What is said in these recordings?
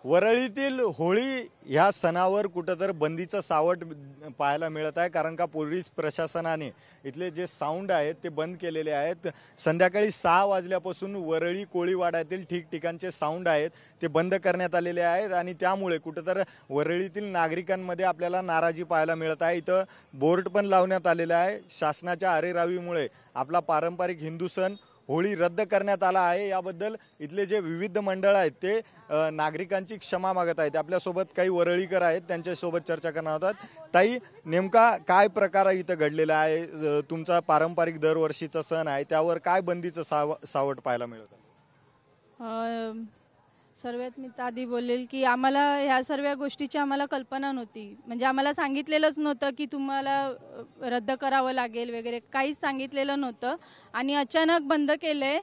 वरळीतील होळी ह्या सणावर कुठंतर बंदीचं सावट पाहायला मिळत आहे, कारण का पोलीस प्रशासनाने इथले जे साऊंड आहेत ते बंद केलेले आहेत। संध्याकाळी 6 वाजल्यापासून वरळी कोळीवाड्यातील ठिकठिकाणचे साऊंड आहेत ते बंद करण्यात आलेले आहेत आणि त्यामुळे कुठंतर वरळीतील नागरिकांमध्ये आपल्याला नाराजी पाहायला मिळत आहे। इथं बोर्ड पण लावण्यात आलेला आहे। शासनाच्या अरेरावीमुळे आपला पारंपरिक हिंदू सण होळी रद्द करण्यात आला आहे। याबद्दल इथले जे विविध मंडळ आहेत ते नागरिकांची क्षमा मागत आहेत। आपल्यासोबत काही वरळीकर आहेत, त्यांच्यासोबत चर्चा करणार आहोत। ताई, नेमका काय प्रकार इथं घडलेला आहे? तुमचा पारंपरिक दरवर्षीचा सण आहे, त्यावर काय बंदीचं सावट पाहायला मिळतं? सर्वात मी आधी बोलेल की आम्हाला ह्या सर्व गोष्टीची आम्हाला कल्पना नव्हती, म्हणजे आम्हाला सांगितलेलंच नव्हतं की तुम्हाला रद्द करावं लागेल वगैरे, काहीच सांगितलेलं नव्हतं आणि अचानक बंद केले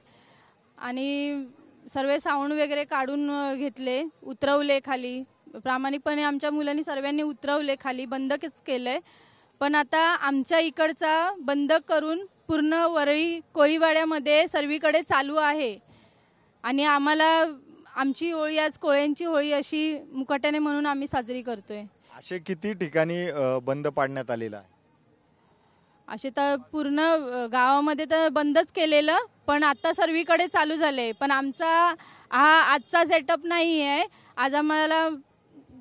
आणि सर्व साऊंड वगैरे काढून घेतले, उतरवले खाली। प्रामाणिकपणे आमच्या मुलांनी सर्वांनी उतरवले खाली, बंदच केले। पण आता आमच्या इकडचा बंद करून पूर्ण वरळी कोळीवाड्यामध्ये सर्वीकडे चालू आहे आणि आम्हाला आमची होळी आज कोळ्यांची होळी अशी मुकाट्याने म्हणून आम्ही साजरी करतोय। असे किती ठिकाणी बंद पाडण्यात आलेला आहे? असे तर पूर्ण गावामध्ये तर बंदच केलेलं, पण आता सर्वीकडे चालू झाले। पण आमचा हा आजचा सेटअप नाही आहे। आज आम्हाला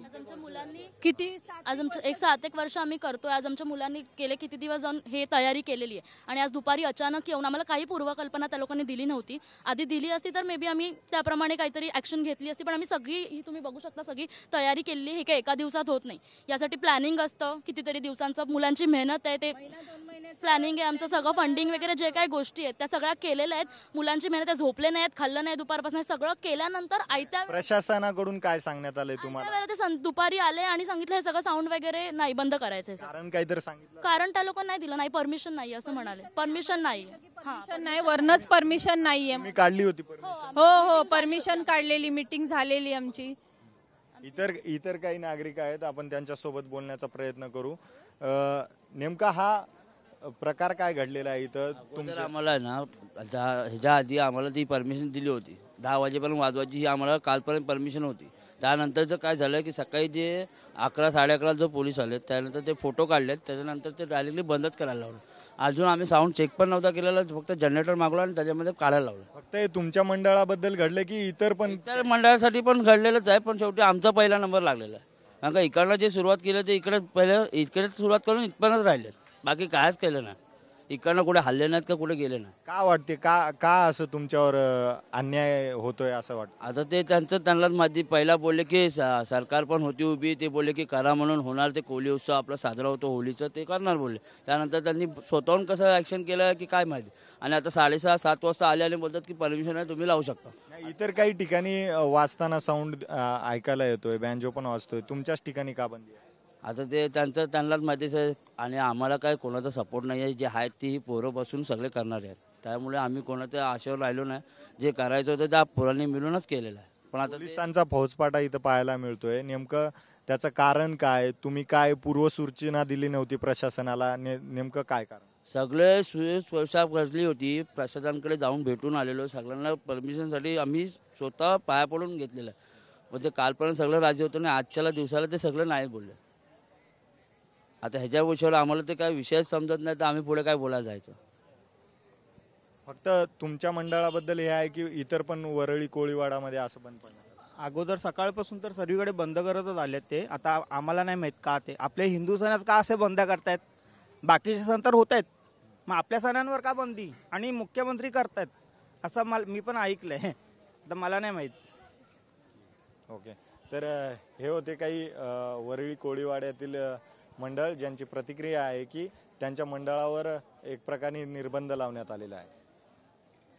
आमच्या मुलांनी किती आज आमचं 7-1 वर्ष आम्ही करतोय। आज आमच्या मुलांनी गेले किती दिवस जाऊन हे तयारी केलेली आहे आणि आज दुपारी अचानक येऊन आम्हाला काही पूर्वकल्पना त्या लोकांनी दिली नव्हती। आधी दिली असती तर मे बी आम्ही त्याप्रमाणे काहीतरी ॲक्शन घेतली असती, पण आम्ही सगळी ही तुम्ही बघू शकता सगळी तयारी केलेली, हे काही एका दिवसात होत नाही। यासाठी प्लॅनिंग असतं, कितीतरी दिवसांचं मुलांची मेहनत आहे, ते प्लॅनिंग आहे आमचं, सगळं फंडिंग वगैरे जे काही गोष्टी आहेत त्या सगळ्या केलेल्या आहेत। मुलांची मेहनत आहे, झोपले नाहीत, खाल्लं नाही दुपारपासून, सगळं केल्यानंतर आयत्या प्रशासनाकडून काय सांगण्यात आलंय तुम्हाला? ते दुपारी आले आणि सांगितलं हे सगळं साऊंड वगैरे नाही बंद करायचं। कारण काहीतरी सांगितलं? कारण त्या लोकांना नाही दिलं, नाही परमिशन नाही असं म्हणाले, परमिशन नाही, परमिशन नाही, वरनच परमिशन नाहीये। मी काढली होती परमिशन? हो, परमिशन काढलेली, मीटिंग झालेली आमची। इतर काही नागरिक आहेत, आपण त्यांच्यासोबत बोलण्याचा प्रयत्न करू। नेमका हा प्रकार काय घडलेला आहे इथं? तुमच्या आम्हाला ना ह्याच्या आधी आम्हाला ती परमिशन दिली होती, 10 वाजेपर्यंत वाजवायची, ही आम्हाला कालपर्यंत परमिशन होती। त्यानंतरचं काय झालं की सकाळी जे 11-11:30 जो पोलीस आले त्यानंतर ते फोटो काढलेत, त्याच्यानंतर ते डायरेक्टली बंदच करायला लावलं। अजून आम्ही साऊंड चेक पण नव्हता केलेला, फक्त जनरेटर मागवला आणि त्याच्यामध्ये काढायला लावलं। फक्त हे तुमच्या मंडळाबद्दल घडलं की इतर मंडळासाठी पण घडलेलंच आहे, पण शेवटी आमचा पहिला नंबर लागलेला आहे। कारण का इकडनं जे सुरुवात केली ते इकडे सुरुवात करून इथपर्यंत राहिलेत, बाकी कायच केलं नाही। इकडनं कुठे हल्ले नाहीत का कुठे गेले नाही। का वाटते का असं तुमच्यावर अन्याय होतोय असं वाटतं? आता ते त्यांनाच माहिती। पहिला बोलले की सरकार पण होती उभी, ते बोलले की करा म्हणून होणार, ते कोळी उत्सव आपला साजरा होतो होळीचं, ते करणार बोलले। त्यानंतर त्यांनी स्वतःहून कसं ॲक्शन केलं की काय माहिती, आणि आता 6:30-7 वाजता आले आणि बोलतात की परमिशन आहे, तुम्ही लावू शकता। इतर काही ठिकाणी वाजताना साऊंड ऐकायला येतोय, बँजो पण वाजतोय, तुमच्याच ठिकाणी का बंदी आहे? आता ते त्यांनाच माहितीच आहे आणि आम्हाला काय कोणाचा सपोर्ट नाही आहे। जे आहेत ती ही पोरं बसून सगळे करणार आहेत, त्यामुळे आम्ही कोणाच्या आशेवर राहिलो नाही। जे करायचं होतं त्या पोरांनी मिळूनच केलेलं आहे। पण आता पोलिसांचा फौजफाटा इथं पाहायला मिळतोय, नेमकं त्याचं कारण काय? तुम्ही काय पूर्वसूचना दिली नव्हती प्रशासनाला? नेमकं काय कारण? सगळे सुव्यवस्था करली होती, प्रशासनाकडे जाऊन भेटून आलेलो, सगळ्यांना परमिशनसाठी आम्ही स्वतः पाया पडून घेतलेलं आहे। मग ते कालपर्यंत सगळं राजी होतं आणि आजच्याला दिवसाला ते सगळं नाही बोलले। आता ह्याच्या विषयावर आम्हाला ते काय विषयच समजत नाही, तर आम्ही पुढे काय बोलायला जायचं? फक्त तुमच्या मंडळाबद्दल हे आहे की इतर पण वरळी कोळीवाडामध्ये असं बंद पडलं? अगोदर सकाळपासून तर सर्वीकडे बंद करतच आलेत ते। आता आम्हाला नाही माहीत का ते आपले हिंदू सणच का असे बंद करतायत? बाकीचे सण तर होत आहेत, मग आपल्या सणांवर का बंदी? आणि मुख्यमंत्री करतायत असं मी पण ऐकलं आहे, तर मला नाही माहीत। ओके, तर हे होते काही वरळी कोळीवाड्यातील मंडळ ज्यांची प्रतिक्रिया आहे की त्यांच्या मंडळावर एक प्रकारे निर्बंध लावण्यात आलेला आहे।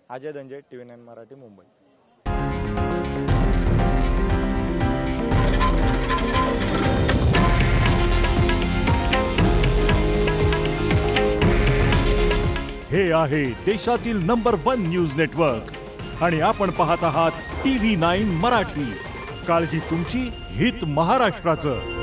अजय धनंजय, TV9 मराठी, मुंबई। हे आहे देशातील नंबर 1 न्यूज नेटवर्क आणि आपण पाहत आहात TV9 मराठी। काळजी तुमची, हित महाराष्ट्राचं।